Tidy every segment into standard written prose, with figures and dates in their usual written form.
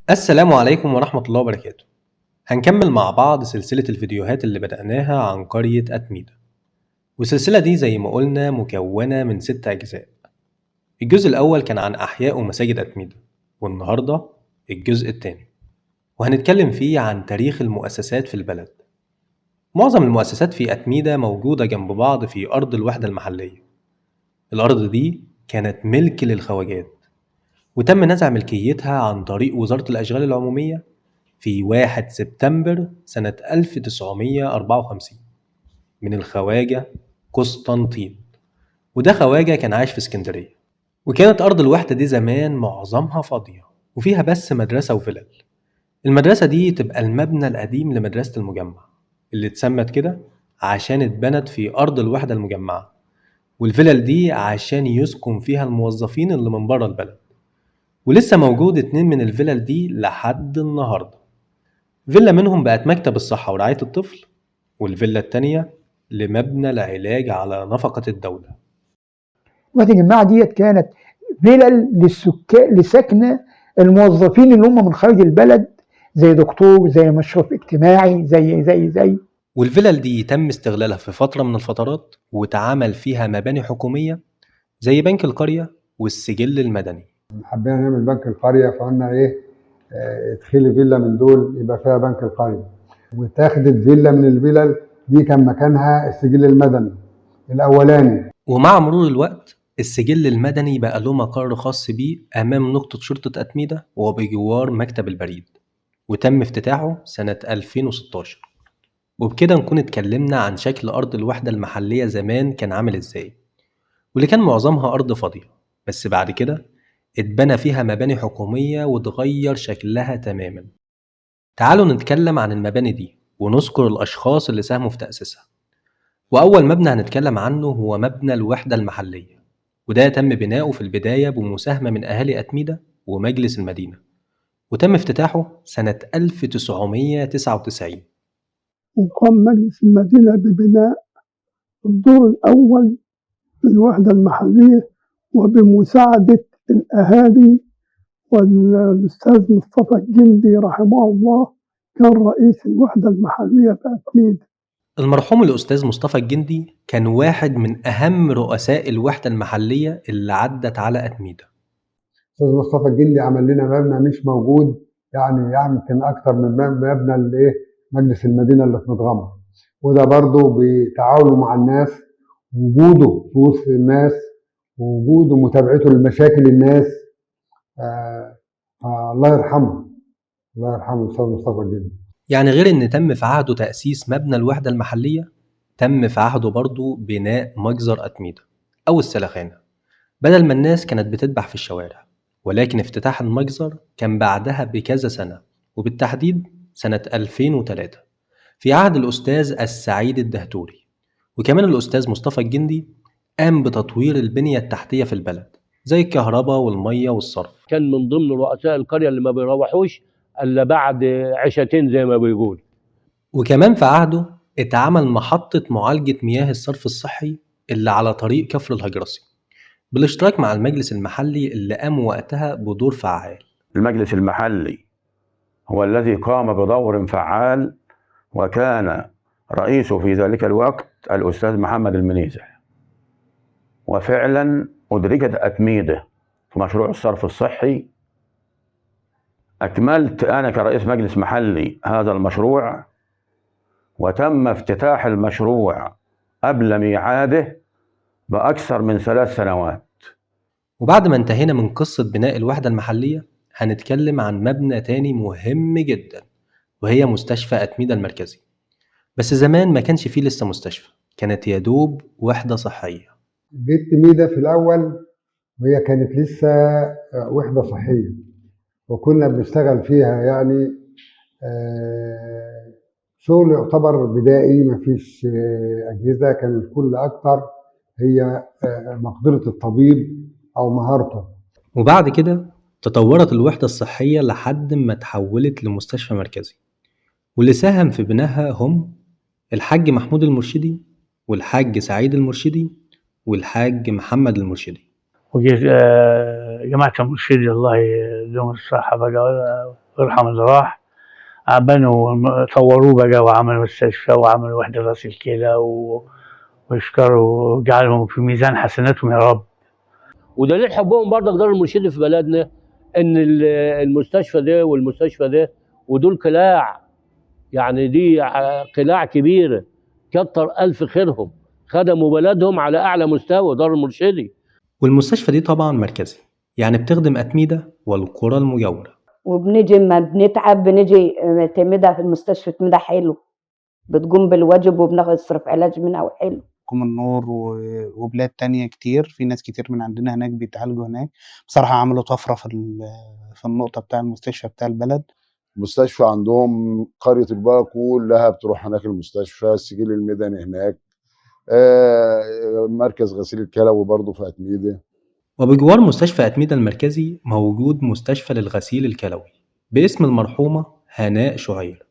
السلام عليكم ورحمة الله وبركاته. هنكمل مع بعض سلسلة الفيديوهات اللي بدأناها عن قرية أتميدة، والسلسلة دي زي ما قلنا مكونة من 6 أجزاء. الجزء الأول كان عن أحياء ومساجد أتميدة، والنهاردة الجزء التاني، وهنتكلم فيه عن تاريخ المؤسسات في البلد. معظم المؤسسات في أتميدة موجودة جنب بعض في أرض الوحدة المحلية. الأرض دي كانت ملك للخواجات، وتم نزع ملكيتها عن طريق وزارة الأشغال العمومية في 1 سبتمبر سنة 1954 من الخواجة قسطنطين، وده خواجة كان عايش في اسكندرية. وكانت أرض الوحدة دي زمان معظمها فاضية وفيها بس مدرسة وفلل. المدرسة دي تبقى المبنى القديم لمدرسة المجمع اللي اتسمت كده عشان اتبنت في أرض الوحدة المجمعة، والفلل دي عشان يسكن فيها الموظفين اللي من بره البلد. ولسه موجود 2 من الفلل دي لحد النهارده. فيلا منهم بقت مكتب الصحة ورعاية الطفل، والفيلا التانية لمبنى العلاج على نفقة الدولة. وادي الجماعة ديت كانت فيلل للسكان لسكنة الموظفين اللي هم من خارج البلد، زي دكتور، زي مشرف اجتماعي، زي والفلل دي تم استغلالها في فترة من الفترات واتعمل فيها مباني حكومية زي بنك القرية والسجل المدني. حبينا نعمل بنك القرية فقلنا ايه، ادخلي فيلا من دول يبقى فيها بنك القرية، وتاخدت فيلا من الفلل دي كان مكانها السجل المدني الأولاني. ومع مرور الوقت السجل المدني بقى له مقر خاص بيه أمام نقطة شرطة أتميدة وبجوار مكتب البريد، وتم افتتاحه سنة 2016. وبكده نكون اتكلمنا عن شكل أرض الوحدة المحلية زمان كان عامل ازاي، واللي كان معظمها أرض فاضية، بس بعد كده اتبنى فيها مباني حكومية واتغير شكلها تماما. تعالوا نتكلم عن المباني دي ونذكر الأشخاص اللي ساهموا في تأسيسها. وأول مبنى هنتكلم عنه هو مبنى الوحدة المحلية، وده تم بناؤه في البداية بمساهمة من أهالي أتميدة ومجلس المدينة، وتم افتتاحه سنة 1999. وقام مجلس المدينة ببناء الدور الأول في الوحدة المحلية وبمساعدة الأهالي، والأستاذ مصطفى الجندي رحمه الله كان رئيس الوحدة المحلية في أتميدة. المرحوم الأستاذ مصطفى الجندي كان واحد من أهم رؤساء الوحدة المحلية اللي عدت على أتميدة. أستاذ مصطفى الجندي عمل لنا مبنى مش موجود، يعني يمكن أكتر من مبنى اللي مجلس المدينة اللي في متغمر، وده برضه بتعاونه مع الناس، وجوده في وسط الناس، ووجوده متابعته لمشاكل الناس. الله يرحمه، الله يرحمه الأستاذ مصطفى الجندي. يعني غير إن تم في عهده تأسيس مبنى الوحدة المحلية، تم في عهده برضه بناء مجزر أتميدة أو السلخانة، بدل ما الناس كانت بتذبح في الشوارع. ولكن افتتاح المجزر كان بعدها بكذا سنة، وبالتحديد سنة 2003 في عهد الأستاذ السعيد الدهتوري. وكمان الأستاذ مصطفى الجندي قام بتطوير البنية التحتية في البلد زي الكهرباء والمية والصرف. كان من ضمن رؤساء القرية اللي ما بيروحوش إلا بعد عشتين زي ما بيقول. وكمان في عهده اتعمل محطة معالجة مياه الصرف الصحي اللي على طريق كفر الهجرسي بالاشتراك مع المجلس المحلي اللي قام وقتها بدور فعال. المجلس المحلي هو الذي قام بدور فعال، وكان رئيسه في ذلك الوقت الأستاذ محمد المنيزح. وفعلا أدركت أتميدة في مشروع الصرف الصحي. أكملت أنا كرئيس مجلس محلي هذا المشروع، وتم افتتاح المشروع قبل ميعاده بأكثر من 3 سنوات. وبعد ما انتهينا من قصة بناء الوحدة المحلية هنتكلم عن مبنى تاني مهم جدا، وهي مستشفى أتميدة المركزي. بس زمان ما كانش فيه لسه مستشفى، كانت يدوب وحدة صحية. بيت ميدة في الأول وهي كانت لسه وحدة صحية، وكنا بنشتغل فيها يعني شغل يعتبر بدائي، مفيش أجهزة، كان الكل أكتر هي مقدرة الطبيب أو مهارته. وبعد كده تطورت الوحدة الصحية لحد ما تحولت لمستشفى مركزي، واللي ساهم في بنائها هم الحاج محمود المرشدي والحاج سعيد المرشدي والحاج محمد المرشدي. وجماعة المرشدي الله يديهم الصحة بقى يرحم اللي راح، بنوا طوروه بقى وعملوا مستشفى وعملوا وحدة غسيل كلى ويشكروا وجعلهم في ميزان حسناتهم يا رب. ودليل حبهم برضك دار المرشدي في بلدنا ان المستشفى ده والمستشفى ده ودول قلاع، يعني دي قلاع كبيره، كتر الف خيرهم، خدموا بلدهم على اعلى مستوى دار المرشدي. والمستشفى دي طبعا مركزي، يعني بتخدم أتميدة والقرى المجاورة. وبنيجي ما بنتعب بنيجي تمدها في المستشفى، تمدها حلو، بتقوم بالواجب وبنصرف علاج منها وحلو. كوم النور وبلاد تانية كتير، في ناس كتير من عندنا هناك بيتعالجوا هناك. بصراحة عملوا طفرة في النقطة بتاع المستشفى بتاع البلد. المستشفى عندهم قرية البقى كلها بتروح هناك المستشفى، السجل المدني هناك، مركز غسيل الكلوي برضه في أتميدة. وبجوار مستشفى أتميدة المركزي موجود مستشفى للغسيل الكلوي باسم المرحومة هناء شعير،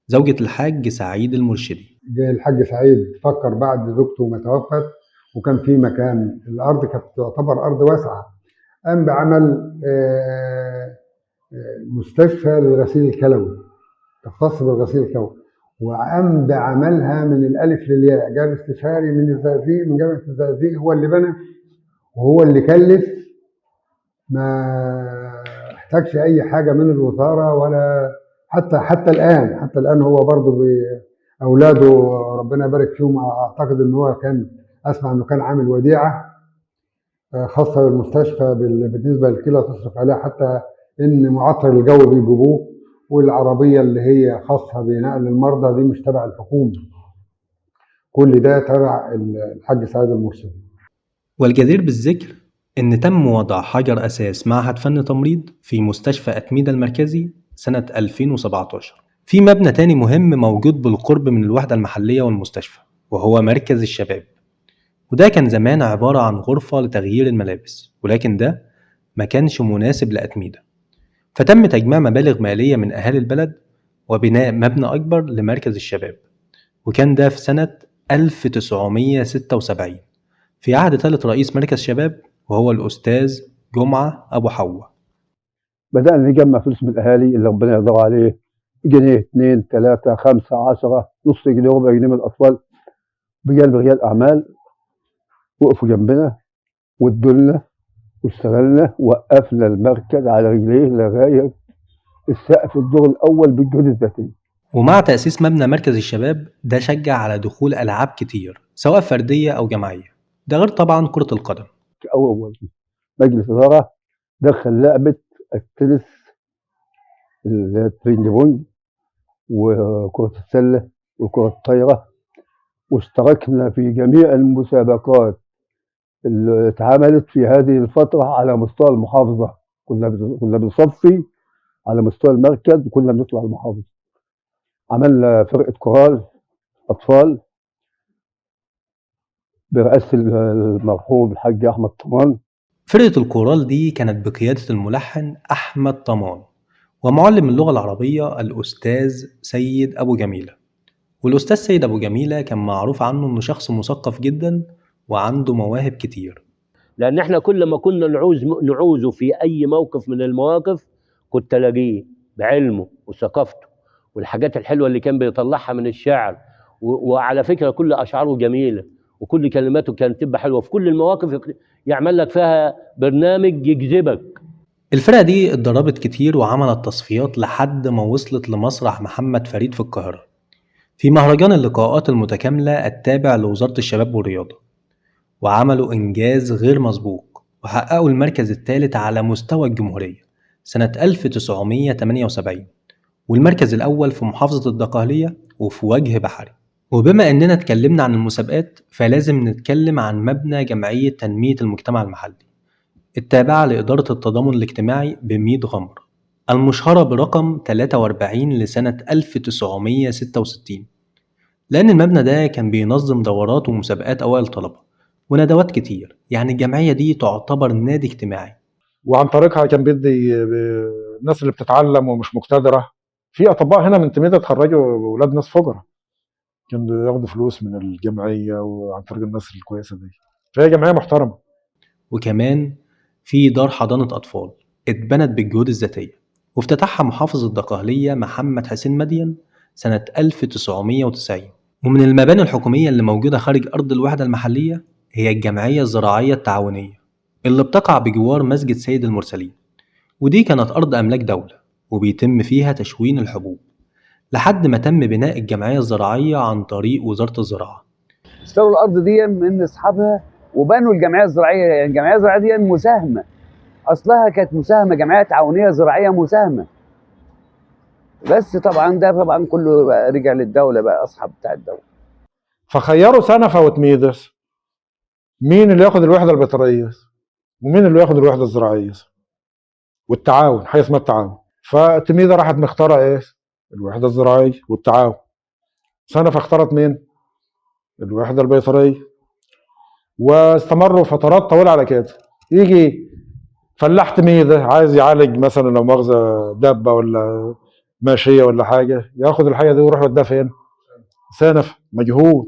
زوجة الحاج سعيد المرشدي. جه الحاج سعيد فكر بعد زوجته ما توفت، وكان في مكان الأرض كانت تعتبر أرض واسعة، قام بعمل مستشفى للغسيل الكلوي تختص بالغسيل الكلوي، وقام بعملها من الألف للياء. جاب استشاري من الزقازيق، من جامعة الزقازيق، هو اللي بنى وهو اللي كلف، ما احتاجش أي حاجة من الوزارة ولا حتى الآن هو برضه أولاده ربنا يبارك فيهم. أعتقد إن هو كان أسمع إنه كان عامل وديعة خاصة بالمستشفى بالنسبة للكلى تصرف عليها، حتى إن معطر الجو بيجيبوه، والعربية اللي هي خاصة بنقل المرضى دي مش تبع الحكومة، كل ده تبع الحاج سعيد المرشدي. والجدير بالذكر إن تم وضع حجر أساس معهد فن تمريض في مستشفى أتميدة المركزي سنة 2017 في مبنى تاني مهم موجود بالقرب من الوحدة المحلية والمستشفى، وهو مركز الشباب. وده كان زمان عبارة عن غرفة لتغيير الملابس، ولكن ده ما كانش مناسب لأتميدة، فتم تجميع مبالغ مالية من أهالي البلد وبناء مبنى أكبر لمركز الشباب، وكان ده في سنة 1976 في عهد ثالث رئيس مركز شباب وهو الأستاذ جمعة أبو حوا. بدأنا نجمع فلوس من الأهالي اللي ربنا يقدر عليه، جنيه 2 3 5 10 نص جنيه ربع جنيه من الأطفال بجانب رجال أعمال وقفوا جنبنا وادولنا واشتغلنا، وقفنا المركز على رجليه لغاية السقف الدور الأول بالجهود الذاتية. ومع تأسيس مبنى مركز الشباب ده شجع على دخول ألعاب كتير سواء فردية أو جماعية، ده غير طبعا كرة القدم. أول مجلس إدارة دخل لعبة التنس اللي هي البينج بونج وكرة السلة وكرة الطايرة، واشتركنا في جميع المسابقات اللي اتعملت في هذه الفترة على مستوى المحافظة. كنا بنصفي على مستوى المركز وكنا بنطلع المحافظة. عملنا فرقة كورال أطفال برئاسة المرحوم الحاج أحمد طمان. فرقة الكورال دي كانت بقيادة الملحن أحمد طمان، ومعلم اللغة العربية الأستاذ سيد أبو جميلة. والأستاذ سيد أبو جميلة كان معروف عنه إنه شخص مثقف جدا وعنده مواهب كتير، لان احنا كل ما كنا نعوزه في اي موقف من المواقف كنت الاقيه بعلمه وثقافته والحاجات الحلوه اللي كان بيطلعها من الشعر. وعلى فكره كل اشعاره جميله وكل كلماته كانت تبقى حلوه، في كل المواقف يعمل لك فيها برنامج يجذبك. الفرقة دي اتدربت كتير وعملت تصفيات لحد ما وصلت لمسرح محمد فريد في القاهرة في مهرجان اللقاءات المتكاملة التابع لوزارة الشباب والرياضة، وعملوا إنجاز غير مسبوق وحققوا المركز الثالث على مستوى الجمهورية سنة 1978، والمركز الأول في محافظة الدقهلية وفي وجه بحري. وبما إننا اتكلمنا عن المسابقات فلازم نتكلم عن مبنى جمعية تنمية المجتمع المحلي التابعة لإدارة التضامن الاجتماعي بميت غمر، المشهرة برقم 43 لسنة 1966، لأن المبنى ده كان بينظم دورات ومسابقات أوائل طلبة وندوات كتير، يعني الجمعية دي تعتبر نادي اجتماعي. وعن طريقها كان بيدي الناس اللي بتتعلم ومش مقتدرة. في أطباء هنا من تميدة اتخرجوا ولاد ناس فقراء كانوا بياخدوا فلوس من الجمعية وعن طريق الناس الكويسة دي، فهي جمعية محترمة. وكمان في دار حضانة أطفال اتبنت بالجهود الذاتية وافتتحها محافظ الدقهلية محمد حسين مدين سنة 1990. ومن المباني الحكومية اللي موجودة خارج أرض الوحدة المحلية هي الجمعية الزراعية التعاونية اللي بتقع بجوار مسجد سيد المرسلين، ودي كانت أرض أملاك دولة وبيتم فيها تشوين الحبوب لحد ما تم بناء الجمعية الزراعية عن طريق وزارة الزراعة. اشتروا الارض دي من اصحابها وبنوا الجمعيه الزراعيه. يعني الجمعيه الزراعيه دي مساهمه، اصلها كانت مساهمه، جمعيه تعاونيه زراعيه مساهمه. بس طبعا ده طبعا كله بقى رجع للدوله، بقى اصحاب بتاع الدوله. فخيروا سنفة وتميدس مين اللي ياخد الوحده البيطريه ومين اللي ياخد الوحده الزراعيه والتعاون، حاجه اسمها التعاون. فتميدة راحت مختاره ايه؟ الوحده الزراعيه والتعاون. سنفة اختارت مين؟ الوحده البيطريه. واستمروا فترات طويله على كده. يجي فلاح تميدة عايز يعالج مثلا لو مؤاخذه دابه ولا ماشيه ولا حاجه، ياخد الحاجه دي ويروح يوديها فين؟ سنف. مجهود.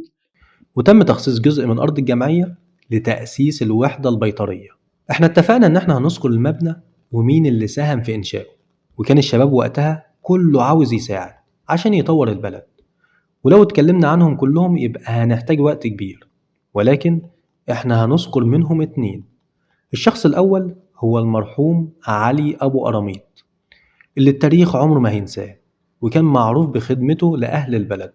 وتم تخصيص جزء من أرض الجمعية لتأسيس الوحدة البيطرية. احنا اتفقنا ان احنا هنذكر المبنى ومين اللي ساهم في إنشائه، وكان الشباب وقتها كله عاوز يساعد عشان يطور البلد، ولو اتكلمنا عنهم كلهم يبقى هنحتاج وقت كبير، ولكن احنا هنذكر منهم 2. الشخص الأول هو المرحوم علي أبو قراميط اللي التاريخ عمره ما هينساه، وكان معروف بخدمته لأهل البلد،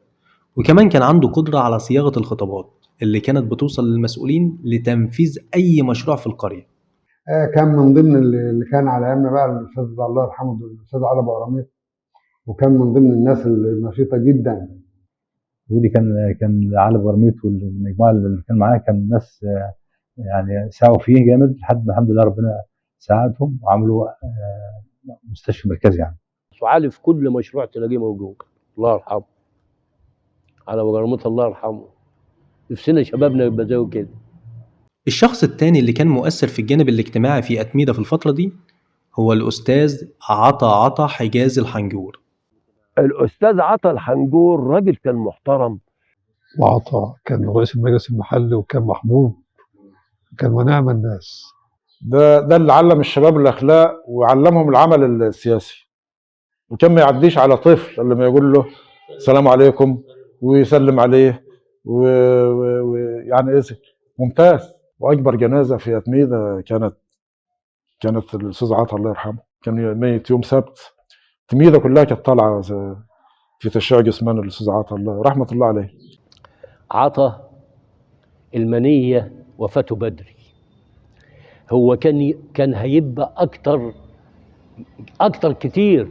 وكمان كان عنده قدرة على صياغة الخطابات اللي كانت بتوصل للمسؤولين لتنفيذ أي مشروع في القرية. كان من ضمن اللي كان على ايامنا بقى الاستاذ الله يرحمه الاستاذ علي ابو قراميط، وكان من ضمن الناس النشيطه جدا. ودي كان علي ابو قراميط والمجموعه اللي كان معاه كان ناس يعني سعوا فيه جامد لحد ما الحمد لله ربنا ساعدهم وعملوا مستشفى مركزي يعني. وعلي في كل مشروع تلاقيه موجود. الله يرحمه على ابو قراميط، الله يرحمه. نفسنا شبابنا يبقى زيه كده. الشخص التاني اللي كان مؤثر في الجانب الاجتماعي في أتميدة في الفترة دي هو الأستاذ عطا حجاز الحنجور. الأستاذ عطا الحنجور راجل كان محترم، وعطا كان رئيس المجلس المحلي وكان محبوب، كان ونعم الناس. ده اللي علم الشباب الأخلاق وعلمهم العمل السياسي، وكان ما يعديش على طفل لما يقول له السلام عليكم ويسلم عليه ويعني ايه ممتاز. واكبر جنازه في أتميدة كانت الاستاذ عطا الله يرحمه، كان ميت يوم سبت. أتميدة كلها كانت طالعه في تشييع جثمان الاستاذ عطا الله رحمه الله عليه. عطا المنيه وفاته بدري. هو كان هيبقى اكتر كتير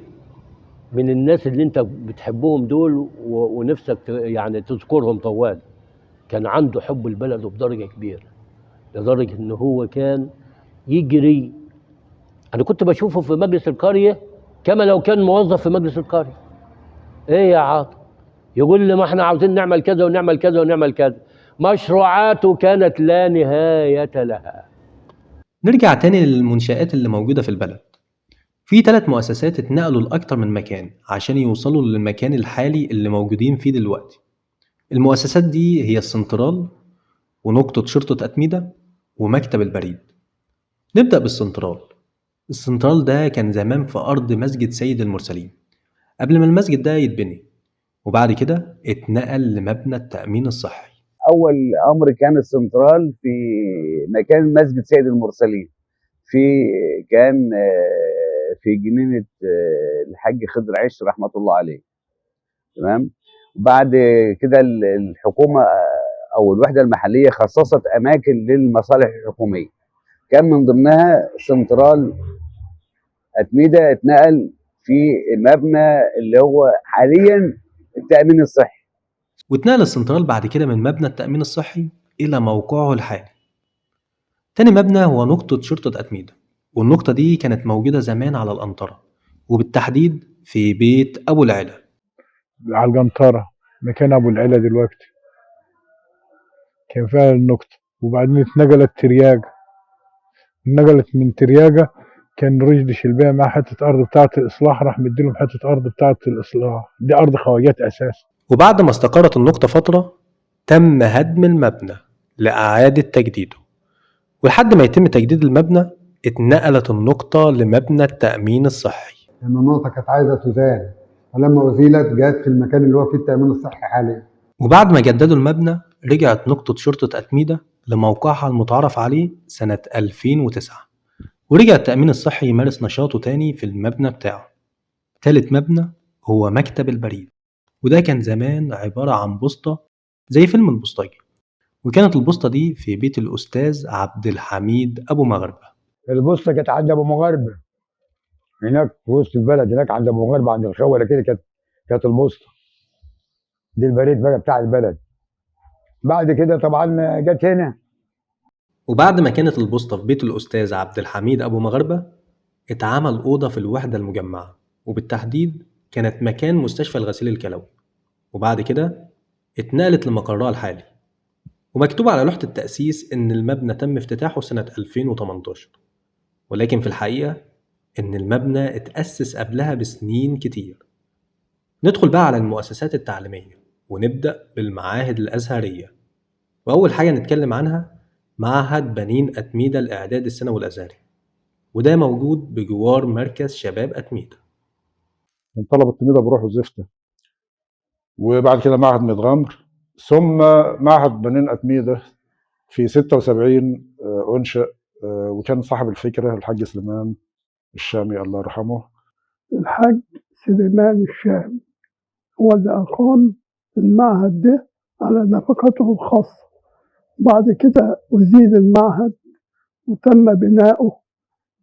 من الناس اللي انت بتحبهم دول ونفسك يعني تذكرهم طوال. كان عنده حب البلد بدرجه كبيره، لدرجه ان هو كان يجري. انا كنت بشوفه في مجلس القريه كما لو كان موظف في مجلس القريه. ايه يا عاطف؟ يقول لي ما احنا عاوزين نعمل كذا ونعمل كذا ونعمل كذا. مشروعاته كانت لا نهايه لها. نرجع تاني للمنشآت اللي موجودة في البلد. في 3 مؤسسات اتنقلوا لأكتر من مكان عشان يوصلوا للمكان الحالي اللي موجودين فيه دلوقتي. المؤسسات دي هي السنترال ونقطة شرطة أتميدة ومكتب البريد. نبدأ بالسنترال. السنترال ده كان زمان في أرض مسجد سيد المرسلين قبل ما المسجد ده يتبني، وبعد كده اتنقل لمبنى التأمين الصحي. اول امر كان السنترال في مكان مسجد سيد المرسلين، كان في جنينه الحاج خضر عيش رحمه الله عليه. تمام. وبعد كده الحكومه او الوحده المحليه خصصت اماكن للمصالح الحكوميه، كان من ضمنها سنترال أتميدة. اتنقل في المبنى اللي هو حاليا التأمين الصحي. واتنقل السنترال بعد كده من مبنى التأمين الصحي إلى موقعه الحالي. تاني مبنى هو نقطة شرطة أتميدة، والنقطة دي كانت موجودة زمان على القنطرة، وبالتحديد في بيت أبو العلا. على القنطرة مكان أبو العلا دلوقتي كان فيها النقطة، وبعدين اتنقلت ترياجة. نقلت من ترياجة كان رشدي شلبيه مع حتة أرض بتاعة الإصلاح، راح مديلهم حتة أرض بتاعة الإصلاح، دي أرض خواجات أساس. وبعد ما استقرت النقطة فترة تم هدم المبنى لإعادة تجديده، ولحد ما يتم تجديد المبنى اتنقلت النقطة لمبنى التأمين الصحي. لأن النقطة كانت عايزة تزال، فلما أزيلت جت في المكان اللي هو فيه التأمين الصحي حاليا. وبعد ما جددوا المبنى رجعت نقطة شرطة أتميدة لموقعها المتعارف عليه سنة 2009، ورجع التأمين الصحي يمارس نشاطه تاني في المبنى بتاعه. تالت مبنى هو مكتب البريد، وده كان زمان عبارة عن بوسطة زي فيلم البوسطجي، وكانت البوسطة دي في بيت الأستاذ عبد الحميد أبو مغربة. البوسطه كانت عند ابو مغربه هناك في وسط البلد، هناك عند ابو مغربه عند الخوله كده، كانت البوسطه دي البريد بقى بتاع البلد. بعد كده طبعا جت هنا. وبعد ما كانت البوسطة في بيت الأستاذ عبد الحميد أبو مغربة اتعمل أوضة في الوحدة المجمعة، وبالتحديد كانت مكان مستشفى الغسيل الكلوي، وبعد كده اتنقلت لمقرها الحالي. ومكتوب على لوحة التأسيس إن المبنى تم افتتاحه سنة 2018، ولكن في الحقيقة إن المبنى اتأسس قبلها بسنين كتير. ندخل بقى على المؤسسات التعليمية ونبدأ بالمعاهد الأزهرية، وأول حاجة نتكلم عنها معهد بنين أتميدة الإعداد الثانوي الأزهري، وده موجود بجوار مركز شباب أتميدة. من طلبة أتميدة بروحوا زفتة، وبعد كده معهد متغمر، ثم معهد بنين أتميدة في 76 أنشأ، وكان صاحب الفكرة الحاج سليمان الشامي الله يرحمه. الحاج سليمان الشامي هو اللي أقام المعهد ده على نفقته الخاصة. بعد كده أزيل المعهد وتم بناؤه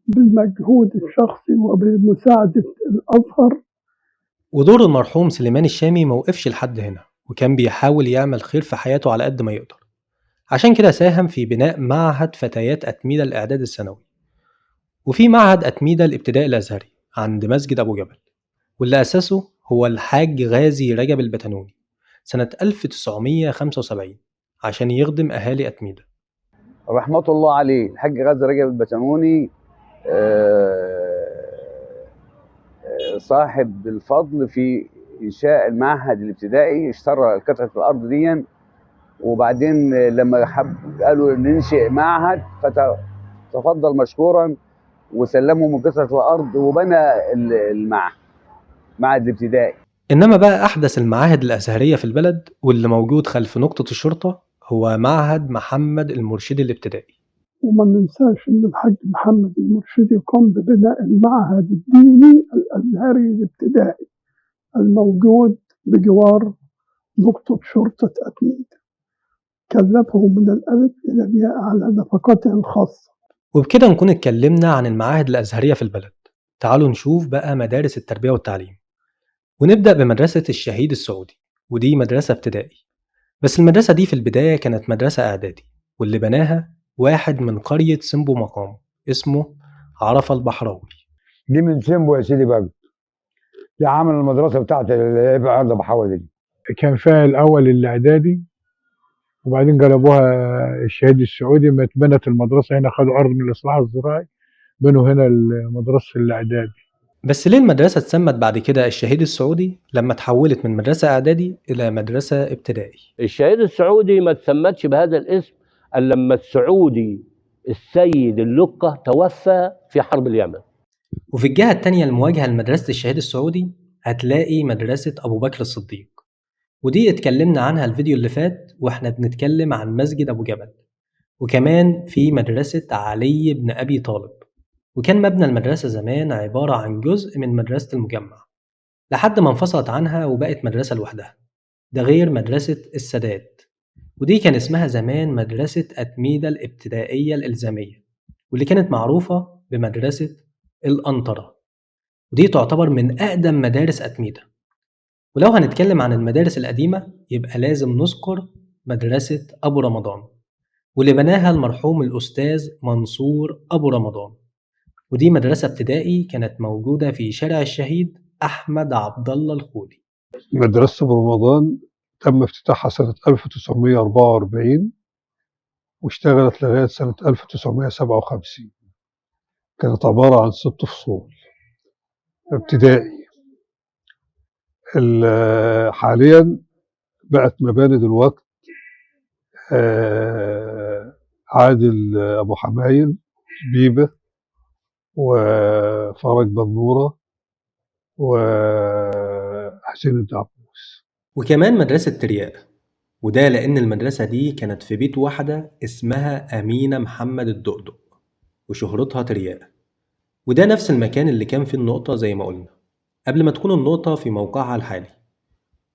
بالمجهود الشخصي وبمساعدة الأزهر. ودور المرحوم سليمان الشامي موقفش لحد هنا، وكان بيحاول يعمل خير في حياته على قد ما يقدر. عشان كده ساهم في بناء معهد فتيات أتميدة الإعداد الثانوي، وفي معهد أتميدة الابتدائي الأزهري عند مسجد أبو جبل، واللي أسسه هو الحاج غازي رجب البتنوني سنة 1975 عشان يخدم أهالي أتميدة. رحمة الله عليه الحاج غازي رجب البتنوني صاحب الفضل في إنشاء المعهد الابتدائي. اشترى قطعة الأرض دي، وبعدين لما قالوا ننشئ معهد فتفضل مشكورا وسلموا من قطعة الأرض وبنى المعهد الابتدائي. إنما بقى أحدث المعاهد الأزهرية في البلد واللي موجود خلف نقطة الشرطة هو معهد محمد المرشدي الابتدائي. وما ننساش إن الحاج محمد المرشدي قام ببناء المعهد الديني الأزهري الابتدائي الموجود بجوار نقطة شرطة أتميدة، كلفه من الألف إلى الياء على نفقته الخاصة. وبكده نكون اتكلمنا عن المعاهد الأزهرية في البلد. تعالوا نشوف بقى مدارس التربية والتعليم، ونبدأ بمدرسة الشهيد السعودي، ودي مدرسة ابتدائي، بس المدرسة دي في البداية كانت مدرسة إعدادي، واللي بناها واحد من قرية سمبو مقام اسمه عرفة البحراوي. دي من سمبو يا سيدي بقى، دي عامل المدرسة بتاعت اللي في أرض بحاول دي. كان فيها الأول الإعدادي، وبعدين قلبوها الشهيد السعودي. ما اتبنت المدرسة هنا، خدوا أرض من الإصلاح الزراعي بنوا هنا مدرسة الإعدادي. بس ليه المدرسة اتسمت بعد كده الشهيد السعودي لما تحولت من مدرسة إعدادي إلى مدرسة ابتدائي؟ الشهيد السعودي ما تسمتش بهذا الاسم الا لما السعودي السيد اللقة توفى في حرب اليمن. وفي الجهة التانية المواجهة لمدرسة الشهيد السعودي هتلاقي مدرسة أبو بكر الصديق، ودي اتكلمنا عنها الفيديو اللي فات واحنا بنتكلم عن مسجد أبو جبل. وكمان في مدرسة علي بن أبي طالب، وكان مبنى المدرسة زمان عبارة عن جزء من مدرسة المجمع لحد ما انفصلت عنها وبقت مدرسة لوحدها. ده غير مدرسة السادات، ودي كان اسمها زمان مدرسة أتميدة الابتدائية الإلزامية، واللي كانت معروفة بمدرسة الأنطرة، ودي تعتبر من أقدم مدارس أتميدة. ولو هنتكلم عن المدارس القديمة يبقى لازم نذكر مدرسة أبو رمضان، واللي بناها المرحوم الأستاذ منصور أبو رمضان، ودي مدرسة ابتدائي كانت موجودة في شارع الشهيد أحمد عبد الله الخولي. مدرسة أبو رمضان تم افتتاحها سنة 1944 واشتغلت لغاية سنة 1957. كانت عبارة عن 6 فصول ابتدائي. حاليا بقت مباني دلوقتي عادل أبو حمايل بيبة وفرج بنورة وحسين الدعبوس. وكمان مدرسة ترياق، وده لأن المدرسة دي كانت في بيت واحدة اسمها أمينة محمد الدقدق وشهرتها ترياق، وده نفس المكان اللي كان فيه النقطة زي ما قلنا قبل ما تكون النقطة في موقعها الحالي.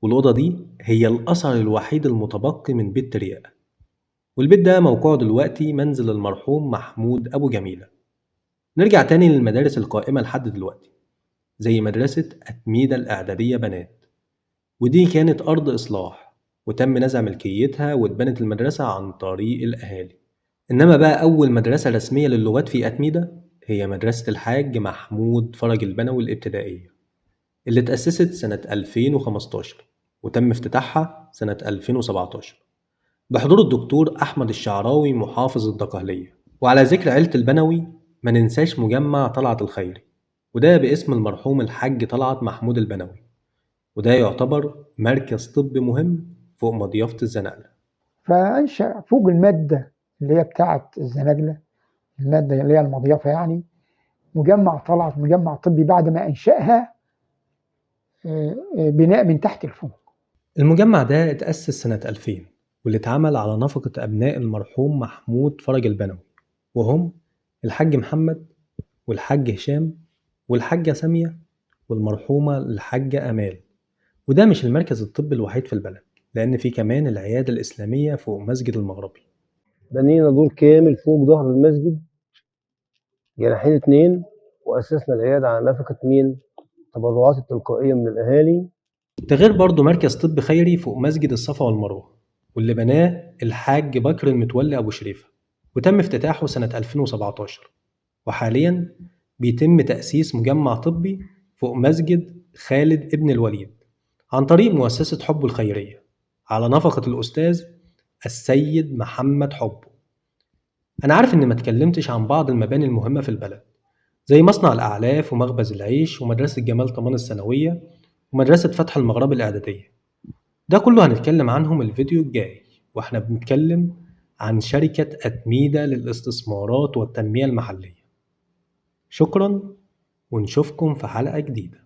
والأوضة دي هي الأثر الوحيد المتبقي من بيت ترياق، والبيت ده موقعه دلوقتي منزل المرحوم محمود أبو جميلة. نرجع تاني للمدارس القائمة لحد دلوقتي زي مدرسة أتميدة الإعدادية بنات، ودي كانت أرض إصلاح وتم نزع ملكيتها واتبنت المدرسة عن طريق الأهالي. إنما بقى أول مدرسة رسمية للغات في أتميدة هي مدرسة الحاج محمود فرج البنوي الابتدائية اللي اتأسست سنة 2015 وتم افتتاحها سنة 2017 بحضور الدكتور أحمد الشعراوي محافظ الدقهلية. وعلى ذكر عيلة البنوي ما ننساش مجمع طلعت الخيري، وده باسم المرحوم الحاج طلعت محمود البنوي، وده يعتبر مركز طبي مهم فوق مضيافة الزنقلة. فأنشأ فوق المادة اللي هي بتاعة الزنقلة، المادة اللي هي المضيافة يعني، مجمع طلعت، مجمع طبي بعد ما أنشأها بناء من تحت لفوق. المجمع ده اتأسس سنة 2000 واللي اتعمل على نفقة أبناء المرحوم محمود فرج البنوي، وهم الحاج محمد والحاج هشام والحاجة سامية والمرحومة الحاجة أمال. وده مش المركز الطبي الوحيد في البلد، لأن في كمان العيادة الإسلامية فوق مسجد المغربي. بنينا دور كامل فوق ظهر المسجد، جناحين 2، وأسسنا العيادة على نفقة مين؟ التبرعات التلقائية من الأهالي. ده غير برضه مركز طبي خيري فوق مسجد الصفا والمروة، واللي بناه الحاج بكر المتولي أبو شريفة، وتم افتتاحه سنة 2017. وحاليا بيتم تأسيس مجمع طبي فوق مسجد خالد ابن الوليد عن طريق مؤسسة حب الخيرية على نفقة الأستاذ السيد محمد حب. أنا عارف إني ما اتكلمتش عن بعض المباني المهمة في البلد زي مصنع الأعلاف ومخبز العيش ومدرسة جمال طمان الثانوية ومدرسة فتح المغربي الإعدادية. ده كله هنتكلم عنهم الفيديو الجاي، وإحنا بنتكلم عن شركة أتميدة للاستثمارات والتنمية المحلية. شكرا ونشوفكم في حلقة جديدة.